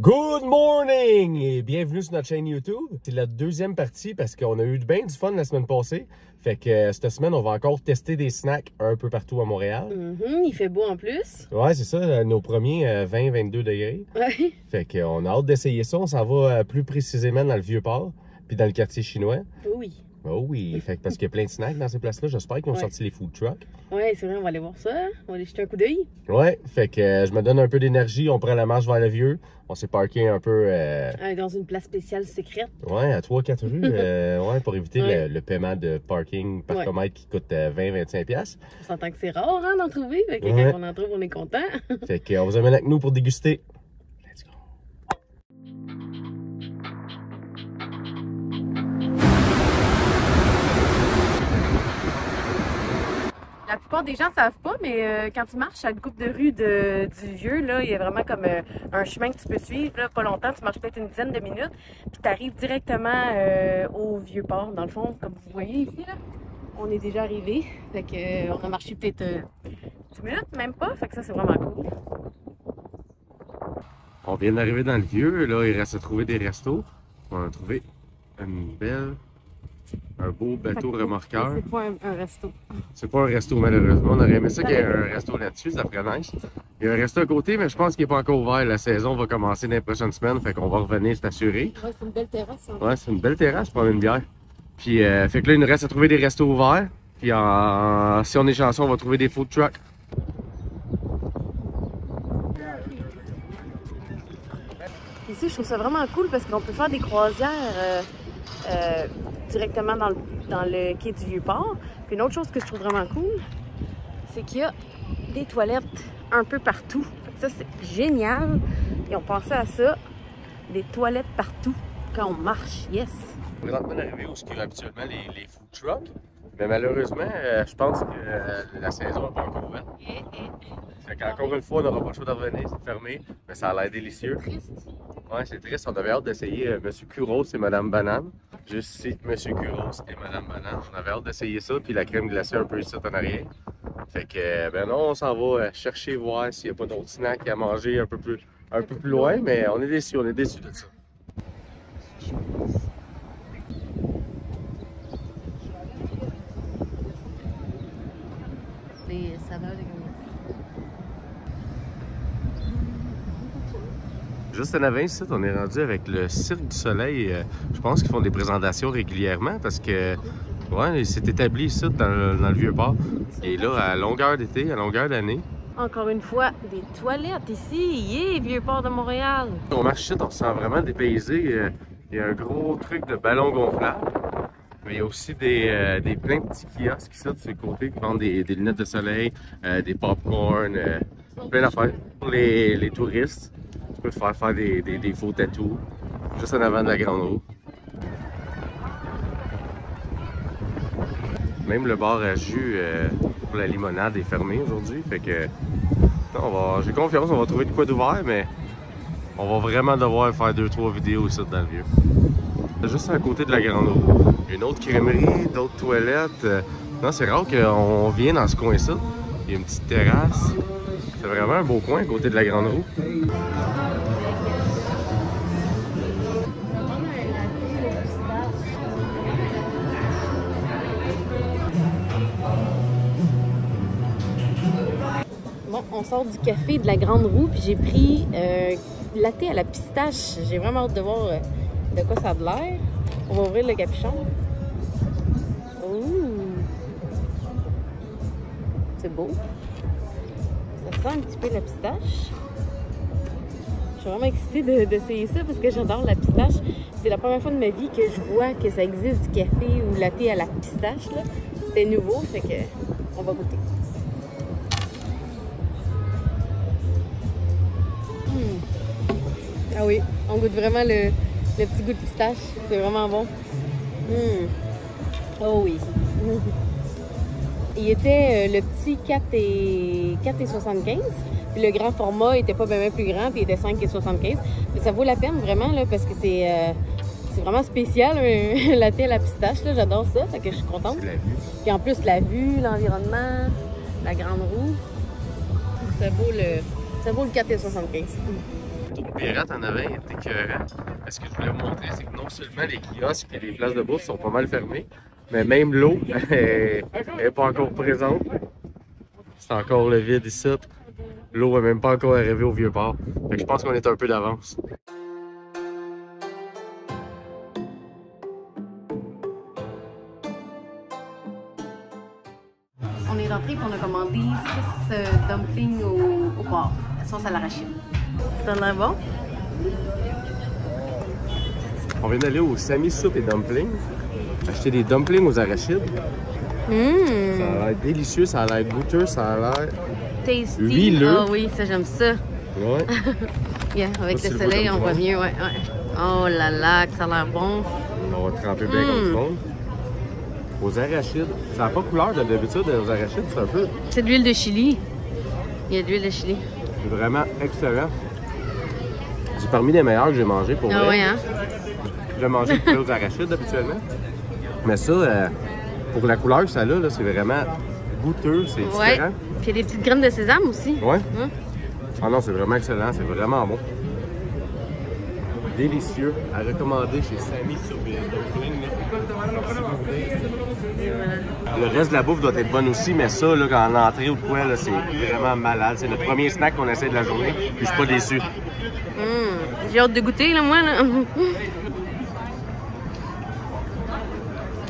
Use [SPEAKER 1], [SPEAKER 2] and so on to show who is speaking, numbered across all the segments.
[SPEAKER 1] Good morning et bienvenue sur notre chaîne YouTube. C'est la deuxième partie parce qu'on a eu bien du fun la semaine passée. Fait que cette semaine, on va encore tester des snacks un peu partout à Montréal.
[SPEAKER 2] Il fait beau en plus.
[SPEAKER 1] Ouais, c'est ça, nos premiers 20-22 degrés.
[SPEAKER 2] Ouais.
[SPEAKER 1] Fait qu'on a hâte d'essayer ça. On s'en va plus précisément dans le Vieux-Port, puis dans le quartier chinois.
[SPEAKER 2] Oui.
[SPEAKER 1] Oh oui, fait que parce qu'il y a plein de snacks dans ces places-là. J'espère qu'ils ont sorti les food trucks.
[SPEAKER 2] Ouais, c'est vrai, on va aller voir ça. On va aller jeter un coup d'œil.
[SPEAKER 1] Ouais, fait que je me donne un peu d'énergie. On prend la marche vers le Vieux. On s'est parké un peu...
[SPEAKER 2] Dans une place spéciale secrète.
[SPEAKER 1] Ouais, à 3-4 rues, ouais, pour éviter le paiement de parking par kilomètre qui coûte 20-25$.
[SPEAKER 2] On s'entend que c'est rare hein, d'en trouver, fait que quand on en trouve, on est content.
[SPEAKER 1] Fait qu'on vous amène avec nous pour déguster. Let's go!
[SPEAKER 2] La plupart des gens savent pas, mais quand tu marches à une coupe de rue du Vieux, là, il y a vraiment comme un chemin que tu peux suivre. Là, pas longtemps, tu marches peut-être une dizaine de minutes, puis tu arrives directement au Vieux-Port. Dans le fond, comme vous voyez ici, là, on est déjà arrivé. Fait que, on a marché peut-être 10 minutes, même pas. Fait que ça, c'est vraiment cool.
[SPEAKER 1] On vient d'arriver dans le Vieux. Là, il reste à trouver des restos. On a trouvé un beau bateau remorqueur.
[SPEAKER 2] C'est pas un resto.
[SPEAKER 1] C'est pas un resto, malheureusement. On aurait aimé ça qu'il y ait un resto là-dessus, ça ferait nice. Il y a un resto à côté, mais je pense qu'il n'est pas encore ouvert. La saison va commencer dans les prochaines semaines, fait qu'on va revenir, c'est assuré.
[SPEAKER 2] Ouais, c'est une belle terrasse. Hein.
[SPEAKER 1] Ouais, c'est une belle terrasse pour une bière. Puis, fait que là, il nous reste à trouver des restos ouverts. Puis, si on est chanceux, on va trouver des food trucks.
[SPEAKER 2] Ici, je trouve ça vraiment cool parce qu'on peut faire des croisières directement dans le quai du Vieux-Port. Puis une autre chose que je trouve vraiment cool, c'est qu'il y a des toilettes un peu partout. Ça, c'est génial. Ils ont pensé à ça. Des toilettes partout quand on marche. Yes!
[SPEAKER 1] Présentement, on est arrivé où il y a habituellement les food trucks. Mais malheureusement, je pense que la saison n'est pas encore ouverte. Fait qu'encore une fois, on n'aura pas le choix de revenir, c'est fermé. Mais ça a l'air délicieux.
[SPEAKER 2] Triste.
[SPEAKER 1] Ouais, c'est triste. On avait hâte d'essayer Monsieur Churros et Madame Banane. Juste ici, Monsieur Churros et Madame Banane. On avait hâte d'essayer ça, puis la crème glacée un peu ici en arrière. Fait que, ben non, on s'en va chercher, voir s'il n'y a pas d'autres snacks à manger un peu plus loin, mais on est déçus de ça.
[SPEAKER 2] Les saveurs de
[SPEAKER 1] Juste en avant ici, on est rendu avec le Cirque du Soleil. Je pense qu'ils font des présentations régulièrement parce que ouais, c'est établi ici dans le Vieux-Port. Et là, à longueur d'été, à longueur d'année.
[SPEAKER 2] Encore une fois, des toilettes ici. Yeah, Vieux-Port de Montréal.
[SPEAKER 1] On marche ici, on se sent vraiment dépaysé. Il y a un gros truc de ballon gonflable. Mais il y a aussi des plein de petits kiosques ici de ce côté qui vendent des lunettes de soleil, des pop-corn, plein d'affaires pour les touristes. Tu peux te faire des faux tatous juste en avant de la grande roue. Même le bar à jus pour la limonade est fermé aujourd'hui. Fait que j'ai confiance, on va trouver de quoi d'ouvert, mais on va vraiment devoir faire 2-3 vidéos ici dans le Vieux. Juste à côté de la grande roue. Une autre crèmerie, d'autres toilettes. Non, c'est rare qu'on vienne dans ce coin-ci. Il y a une petite terrasse. C'est vraiment un beau coin à côté de la grande roue.
[SPEAKER 2] Bon, on sort du café de la Grande Roue, puis j'ai pris latte à la pistache. J'ai vraiment hâte de voir de quoi ça a de l'air. On va ouvrir le capuchon. Ouh! C'est beau. Ça sent un petit peu la pistache. Je suis vraiment excitée d'essayer ça parce que j'adore la pistache. C'est la première fois de ma vie que je vois que ça existe du café ou latte à la pistache. C'était nouveau, fait que on va goûter. Ah oui, on goûte vraiment le petit goût de pistache. C'est vraiment bon. Oh oui. Il était le petit 4,75. Puis le grand format était pas bien plus grand, puis il était 5,75. Mais ça vaut la peine vraiment là, parce que c'est vraiment spécial, un latte à la pistache. J'adore ça, fait que je suis contente. Puis en plus, la vue, l'environnement, la grande roue, ça vaut le 4,75.
[SPEAKER 1] pirate en avant est écœurant. Ce que je voulais vous montrer, c'est que non seulement les kiosques et les places de bourse sont pas mal fermées, mais même l'eau n'est pas encore présente. C'est encore le vide ici. L'eau n'est même pas encore arrivée au Vieux-Port. Fait que je pense qu'on est un peu d'avance.
[SPEAKER 2] On est rentré et on a commandé 6 dumplings au port, sauce à l'arachide. Ça a l'air bon?
[SPEAKER 1] On vient d'aller au Sami Soup et Dumplings, acheter des dumplings aux arachides. Ça a l'air délicieux, ça a l'air goûteux, ça a l'air
[SPEAKER 2] tasty.
[SPEAKER 1] Huileux.
[SPEAKER 2] Ah oui, ça j'aime ça.
[SPEAKER 1] Ouais.
[SPEAKER 2] Yeah, avec
[SPEAKER 1] Ça,
[SPEAKER 2] le
[SPEAKER 1] c'est
[SPEAKER 2] soleil,
[SPEAKER 1] beau
[SPEAKER 2] on
[SPEAKER 1] comme
[SPEAKER 2] voit
[SPEAKER 1] du
[SPEAKER 2] mieux, ouais. Oh là là, que ça a l'air bon.
[SPEAKER 1] On va tremper bien comme du monde. Aux arachides. Ça n'a pas couleur d'habitude aux arachides, c'est un peu.
[SPEAKER 2] C'est de l'huile de chili. Il y a de l'huile de chili.
[SPEAKER 1] C'est vraiment excellent. C'est parmi les meilleurs que j'ai mangé pour
[SPEAKER 2] Ah
[SPEAKER 1] vrai.
[SPEAKER 2] oui, hein?
[SPEAKER 1] J'ai mangé le poulet aux arachides habituellement. Mais ça, pour la couleur que ça a, là, c'est vraiment goûteux, c'est
[SPEAKER 2] Ouais.
[SPEAKER 1] différent.
[SPEAKER 2] Puis il y a des petites graines de sésame aussi.
[SPEAKER 1] Ouais. Ah non, c'est vraiment excellent, c'est vraiment bon. Délicieux, à recommander chez Sami Soup et Dumplings. Le reste de la bouffe doit être bonne aussi, mais ça, là, en entrée ou de quoi, là, c'est vraiment malade. C'est notre premier snack qu'on essaie de la journée, puis je suis pas déçu.
[SPEAKER 2] J'ai hâte de goûter, là, moi. Là.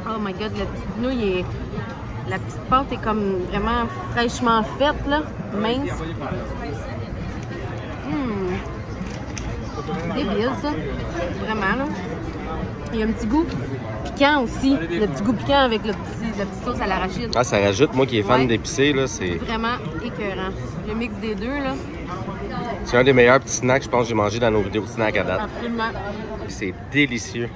[SPEAKER 2] Oh my god, la petite nouille est... La petite pâte est comme vraiment fraîchement faite, là, mince. Débile, ça. Vraiment, là. Il y a un petit goût piquant aussi. Le petit goût piquant avec la petite sauce à l'arachide.
[SPEAKER 1] Ah, ça rajoute, moi qui est fan
[SPEAKER 2] Ouais.
[SPEAKER 1] d'épicé, là, c'est
[SPEAKER 2] Vraiment écœurant. Le mix des deux, là.
[SPEAKER 1] un des meilleurs petits snacks, je pense, que j'ai mangé dans nos vidéos de snacks à date.
[SPEAKER 2] Absolument.
[SPEAKER 1] C'est délicieux.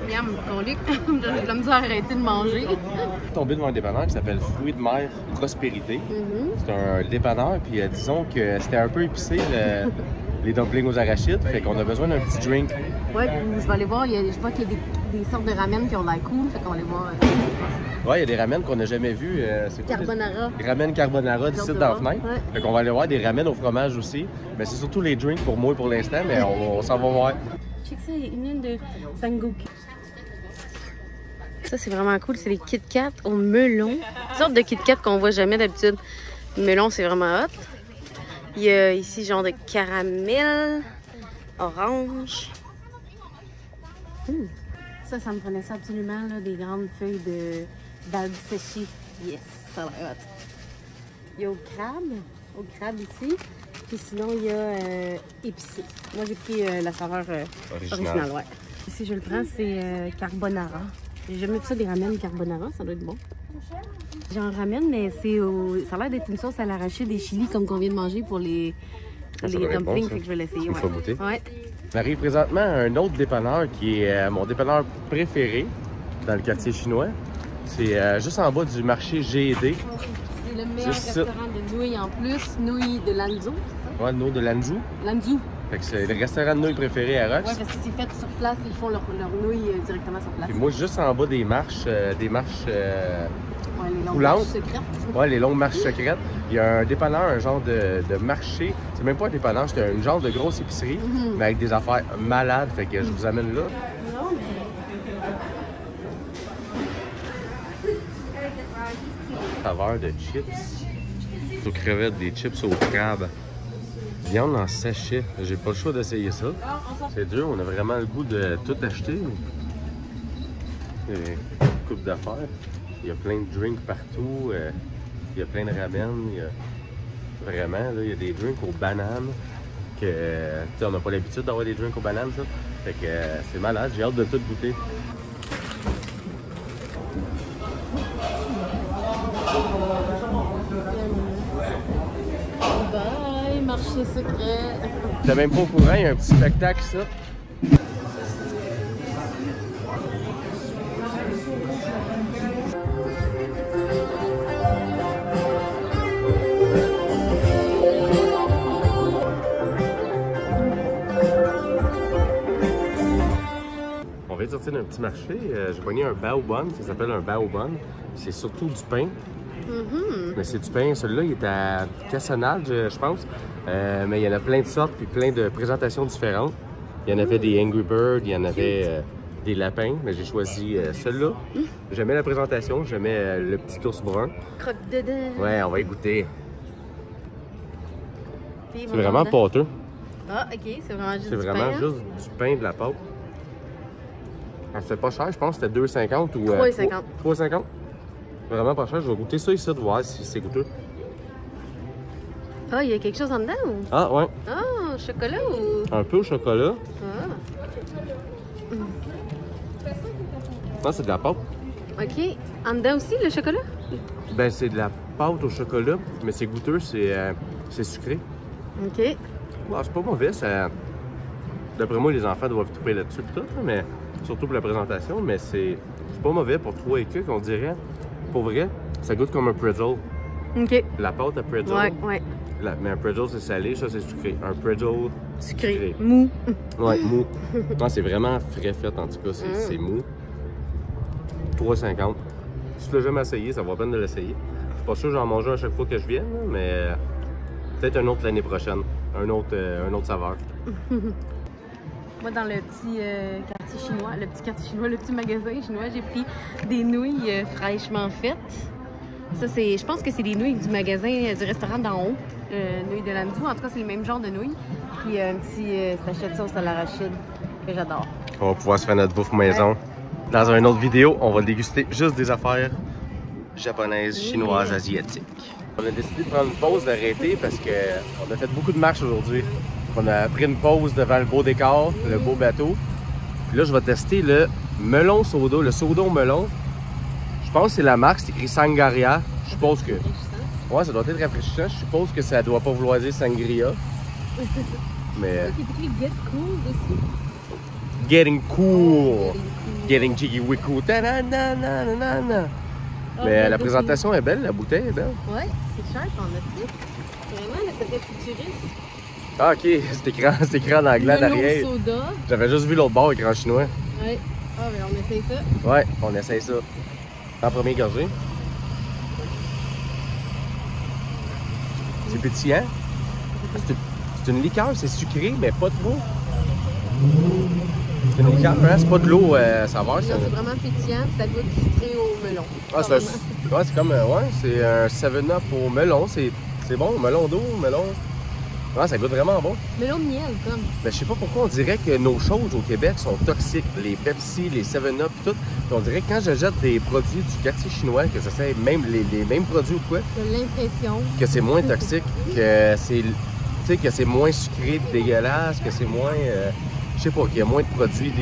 [SPEAKER 2] Miam, ton Luc. J'ai de la misère à arrêter de manger.
[SPEAKER 1] Tombé devant un dépanneur qui s'appelle Fruits de mer Prospérité. C'est un dépanneur, puis disons que c'était un peu épicé, les dumplings aux arachides, fait qu'on a besoin d'un petit drink.
[SPEAKER 2] Ouais, puis je vais aller voir. Je vois qu'il y a des sortes de ramen qui ont l'air cool. Fait qu'on va aller voir.
[SPEAKER 1] Ouais, il y a des ramen qu'on n'a jamais vus. C'est quoi,
[SPEAKER 2] Carbonara.
[SPEAKER 1] des ramen carbonara d'ici dans la fenêtre.
[SPEAKER 2] Ouais.
[SPEAKER 1] Fait qu'on va aller voir des ramen au fromage aussi. Mais c'est surtout les drinks pour moi pour l'instant, mais on s'en va voir.
[SPEAKER 2] Check ça, il y a une de Sangoku. Ça, c'est vraiment cool. C'est les Kit Kat au melon. Une sorte de Kit Kat qu'on voit jamais d'habitude. Le melon, c'est vraiment hot. Il y a ici genre de caramel, orange. Ça me prenait ça absolument, là, des grandes feuilles d'algues séchées. Yes, ça a l'air hot. Il y a au crabe ici. Puis sinon, il y a épicé. Moi, j'ai pris la saveur originale. Ouais. Ici, je le prends, c'est carbonara. J'ai jamais vu ça, des ramen carbonara, ça doit être bon. J'en ramène, mais ça a l'air d'être une sauce à l'arachide des chili comme qu'on vient de manger pour les dumplings,
[SPEAKER 1] bon,
[SPEAKER 2] fait que je vais l'essayer.
[SPEAKER 1] Il faut
[SPEAKER 2] Ouais.
[SPEAKER 1] goûter.
[SPEAKER 2] Ouais.
[SPEAKER 1] J'arrive présentement à un autre dépanneur qui est mon dépanneur préféré dans le quartier chinois. C'est juste en bas du marché G&D.
[SPEAKER 2] C'est le meilleur
[SPEAKER 1] Juste ça.
[SPEAKER 2] restaurant de nouilles en plus, nouilles de Lanzhou.
[SPEAKER 1] Ouais, nous de Lanzhou.
[SPEAKER 2] Lanzhou.
[SPEAKER 1] Fait que c'est le restaurant de nouilles préféré à
[SPEAKER 2] Ouais,
[SPEAKER 1] Rox.
[SPEAKER 2] parce que c'est fait sur place, ils font leurs nouilles directement sur place.
[SPEAKER 1] Puis moi, juste en bas des marches,
[SPEAKER 2] Ouais, les longues
[SPEAKER 1] coulantes.
[SPEAKER 2] marches secrètes.
[SPEAKER 1] Ouais, les longues marches secrètes. Il y a un dépanneur, un genre de marché. C'est même pas un dépanneur, c'est une genre de grosse épicerie, mais avec des affaires malades. Fait que je vous amène là.
[SPEAKER 2] Non, mais...
[SPEAKER 1] Saveur de chips. Aux crevettes, des chips au crabe. Viande en sachet. J'ai pas le choix d'essayer ça. C'est dur, on a vraiment le goût de tout acheter. Une coupe d'affaires. Il y a plein de drinks partout. Il y a plein de ramen. Vraiment, là, il y a des drinks aux bananes. Que, tu sais, on n'a pas l'habitude d'avoir des drinks aux bananes, ça. Fait que c'est malade, j'ai hâte de tout goûter.
[SPEAKER 2] Bye, marché secret.
[SPEAKER 1] T'es même pas au courant, il y a un petit spectacle, ça. On vient de sortir d'un petit marché. J'ai pogné un bao bun, ça s'appelle un bao bun. C'est surtout du pain. Mais c'est du pain. Celui-là, il est à cassonade, je pense. Mais il y en a plein de sortes puis plein de présentations différentes. Il y en avait des Angry Birds, il y en avait des lapins. Mais j'ai choisi celui-là. J'aimais la présentation, j'aimais le petit ours brun.
[SPEAKER 2] Croque dedans.
[SPEAKER 1] Ouais, on va y goûter. C'est vraiment pâteux.
[SPEAKER 2] Ah, ok, c'est vraiment juste
[SPEAKER 1] C'est
[SPEAKER 2] du
[SPEAKER 1] vraiment
[SPEAKER 2] pain, hein?
[SPEAKER 1] juste du pain, de la pâte. Ah, c'était pas cher, je pense que c'était 2,50 ou...
[SPEAKER 2] 3,50.
[SPEAKER 1] 3,50. Vraiment pas cher. Je vais goûter ça ici, de voir si c'est goûteux.
[SPEAKER 2] Ah, il y a quelque chose en dedans ou?
[SPEAKER 1] Ah, ouais.
[SPEAKER 2] Ah, chocolat ou?
[SPEAKER 1] Un peu au chocolat.
[SPEAKER 2] Ah.
[SPEAKER 1] Non, c'est de la pâte.
[SPEAKER 2] Ok. En dedans aussi, le chocolat?
[SPEAKER 1] Ben, c'est de la pâte au chocolat, mais c'est goûteux, c'est sucré.
[SPEAKER 2] Ok.
[SPEAKER 1] Ouais, c'est pas mauvais, ça... D'après moi, les enfants doivent touper là-dessus pis tout, là, mais surtout pour la présentation, mais c'est pas mauvais pour 3 écus, on dirait. Pour vrai, ça goûte comme un pretzel.
[SPEAKER 2] Ok.
[SPEAKER 1] La pâte à pretzel.
[SPEAKER 2] Ouais, ouais.
[SPEAKER 1] Mais un pretzel, c'est salé, ça, c'est sucré. Un pretzel,
[SPEAKER 2] Sucré. Mou.
[SPEAKER 1] Ouais, mou. Non, c'est vraiment frais fait, en tout cas, c'est mou. 3,50. Si tu l'as jamais essayé, ça vaut la peine de l'essayer. Je suis pas sûr que j'en mange à chaque fois que je viens, là, mais peut-être un autre l'année prochaine. Un autre saveur.
[SPEAKER 2] Moi, dans le petit quartier chinois, le petit magasin chinois, j'ai pris des nouilles fraîchement faites. Ça, je pense que c'est des nouilles du magasin, du restaurant d'en haut, nouilles de Lanzhou. En tout cas, c'est le même genre de nouilles. Puis un petit sachet de sauce à l'arachide que j'adore.
[SPEAKER 1] On va pouvoir se faire notre bouffe maison. Dans une autre vidéo, on va déguster juste des affaires japonaises, chinoises, asiatiques. On a décidé de prendre une pause, d'arrêter parce qu'on a fait beaucoup de marches aujourd'hui. On a pris une pause devant le beau décor, le beau bateau. Puis là, je vais tester le melon soda, le soda au melon. Je pense que c'est la marque, c'est écrit Sangaria. Je suppose que... Ouais, ça doit être rafraîchissant. Je suppose que ça doit pas vouloir dire Sangria. Mais...
[SPEAKER 2] Get cool aussi.
[SPEAKER 1] Getting cool. Getting jiggy wickoo. Mais la présentation est belle, la bouteille est belle.
[SPEAKER 2] Ouais, c'est cher qu'on a dit. Vraiment, là, ça fait futuriste.
[SPEAKER 1] Ah, ok, c'est écrit en anglais en arrière.
[SPEAKER 2] Soda.
[SPEAKER 1] J'avais juste vu l'autre bord, écran chinois.
[SPEAKER 2] Ouais. Ah, ben on essaye ça.
[SPEAKER 1] Ouais, on essaye ça. En premier gorgée. C'est pétillant. C'est une liqueur, c'est sucré, mais pas trop. C'est une liqueur, hein? C'est pas de l'eau saveur.
[SPEAKER 2] C'est vraiment pétillant, ça goûte sucré au melon.
[SPEAKER 1] Ah, c'est comme, ouais, c'est un 7-Up au melon. C'est bon, melon d'eau, melon. Ouais, ça goûte vraiment bon.
[SPEAKER 2] Melon de miel, comme.
[SPEAKER 1] Mais je sais pas pourquoi on dirait que nos choses au Québec sont toxiques. Les Pepsi, les 7-Up, tout. Puis on dirait que quand j'achète des produits du quartier chinois, que ça c'est même les mêmes produits ou quoi,
[SPEAKER 2] j'ai l'impression
[SPEAKER 1] que c'est moins toxique, que c'est, tu sais, que c'est moins sucré, dégueulasse, que c'est moins, je sais pas, qu'il y a moins de produits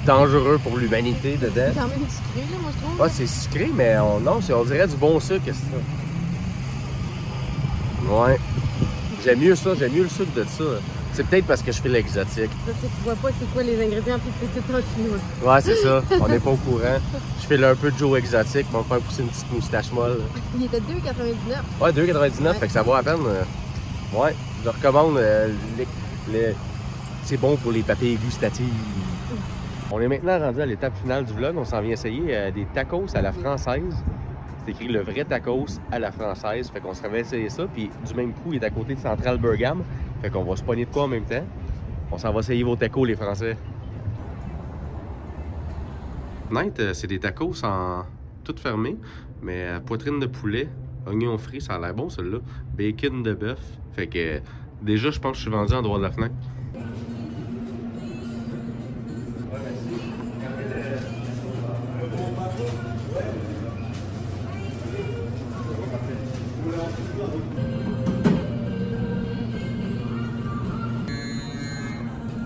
[SPEAKER 1] dangereux pour l'humanité dedans.
[SPEAKER 2] c'est quand même sucré, là, moi, je trouve.
[SPEAKER 1] Ouais, c'est sucré, mais non, on dirait du bon sucre, c'est ça. Ouais. J'aime mieux ça, j'aime mieux le sucre de ça. C'est peut-être parce que je fais l'exotique.
[SPEAKER 2] Parce que tu vois pas c'est quoi les ingrédients, puis c'est tout en chinois.
[SPEAKER 1] Ouais, c'est ça. On n'est pas au courant. Je fais un peu de Joe exotique, on va me faire pousser une petite moustache molle.
[SPEAKER 2] Il était 2,99.
[SPEAKER 1] Ouais, 2,99,
[SPEAKER 2] ouais.
[SPEAKER 1] Fait que ça vaut à peine. Ouais, je recommande. C'est bon pour les papilles gustatives. On est maintenant rendu à l'étape finale du vlog. On s'en vient essayer des tacos à la française. C'est écrit le vrai tacos à la française. Fait qu'on se va essayer ça. Puis du même coup, il est à côté de Central Burgam. Fait qu'on va se pogner de quoi en même temps. On s'en va essayer vos tacos, les Français. Night, c'est des tacos en tout fermé, mais poitrine de poulet, oignon frit, ça a l'air bon celui-là. Bacon de bœuf. Fait que déjà, je pense que je suis vendu en droit de la fenêtre.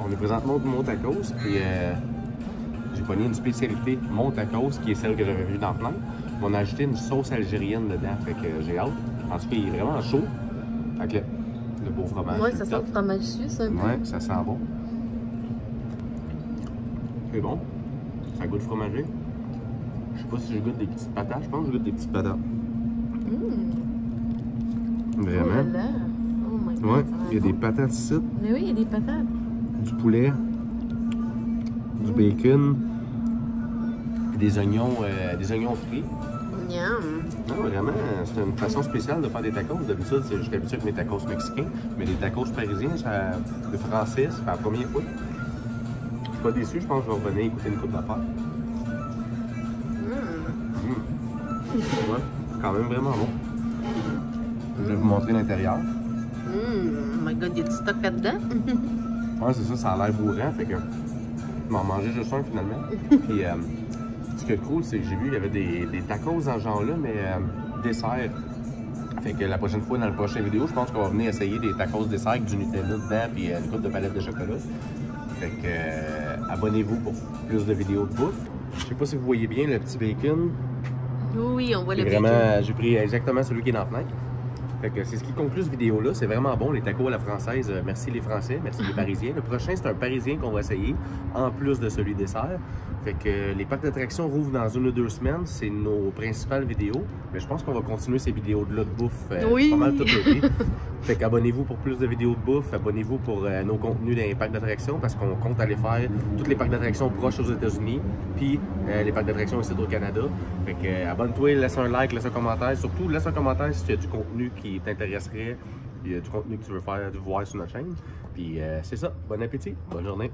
[SPEAKER 1] On est présentement de mon tacos, puis j'ai pogné une spécialité mon tacos, qui est celle que j'avais vue dans plein. On a ajouté une sauce algérienne dedans, fait que j'ai hâte. En tout cas, il est vraiment chaud. Avec le beau fromage.
[SPEAKER 2] Ouais, ça sent le fromage suisse un peu.
[SPEAKER 1] Ouais, ça sent bon. C'est bon. Ça goûte fromagé. Je sais pas si je goûte des petites patates. Je pense que je goûte des petites patates. Vraiment.
[SPEAKER 2] Oh là là. Oh my God,
[SPEAKER 1] ouais, il y a des patates ici.
[SPEAKER 2] Mais oui, il y a des patates.
[SPEAKER 1] Du poulet, du bacon, des oignons frits.
[SPEAKER 2] Miam.
[SPEAKER 1] Non, vraiment, c'est une façon spéciale de faire des tacos. D'habitude, je suis habitué avec mes tacos mexicains, mais les tacos parisiens, le français, c'est la première fois. Je suis pas déçu, je pense que je vais revenir écouter une coupe d'affaires. Ouais, quand même vraiment bon. Je vais vous montrer l'intérieur.
[SPEAKER 2] Oh my god, il y a du stock là-dedans.
[SPEAKER 1] Ouais, c'est ça, ça a l'air bourrant, fait que je m'en mangeais juste un finalement. Puis ce qui est cool, c'est que j'ai vu qu'il y avait des tacos dans ce genre-là, mais dessert. Fait que la prochaine fois, dans la prochaine vidéo, je pense qu'on va venir essayer des tacos dessert avec du Nutella dedans puis une coupe de palette de chocolat. Fait que abonnez-vous pour plus de vidéos de bouffe. Je sais pas si vous voyez bien le petit bacon.
[SPEAKER 2] Oui, on voit le
[SPEAKER 1] Vraiment,
[SPEAKER 2] bacon.
[SPEAKER 1] j'ai pris exactement celui qui est dans la fenêtre. Fait que c'est ce qui conclut cette vidéo-là. C'est vraiment bon, les tacos à la française. Merci les Français, merci les Parisiens. Le prochain, c'est un Parisien qu'on va essayer, en plus de celui dessert. Fait que les parcs d'attractions rouvrent dans 1 ou 2 semaines. C'est nos principales vidéos. Mais je pense qu'on va continuer ces vidéos-là de bouffe pas mal tout l'été. Fait qu'abonnez-vous pour plus de vidéos de bouffe. Abonnez-vous pour nos contenus dans les parcs d'attractions parce qu'on compte aller faire tous les parcs d'attractions proches aux États-Unis. Puis les parcs d'attractions ici au Canada. Fait que abonne-toi, laisse un like, laisse un commentaire. Surtout, laisse un commentaire si tu as du contenu qui t'intéresserait. Il y a du contenu que tu veux voir sur notre chaîne. Puis c'est ça. Bon appétit. Bonne journée.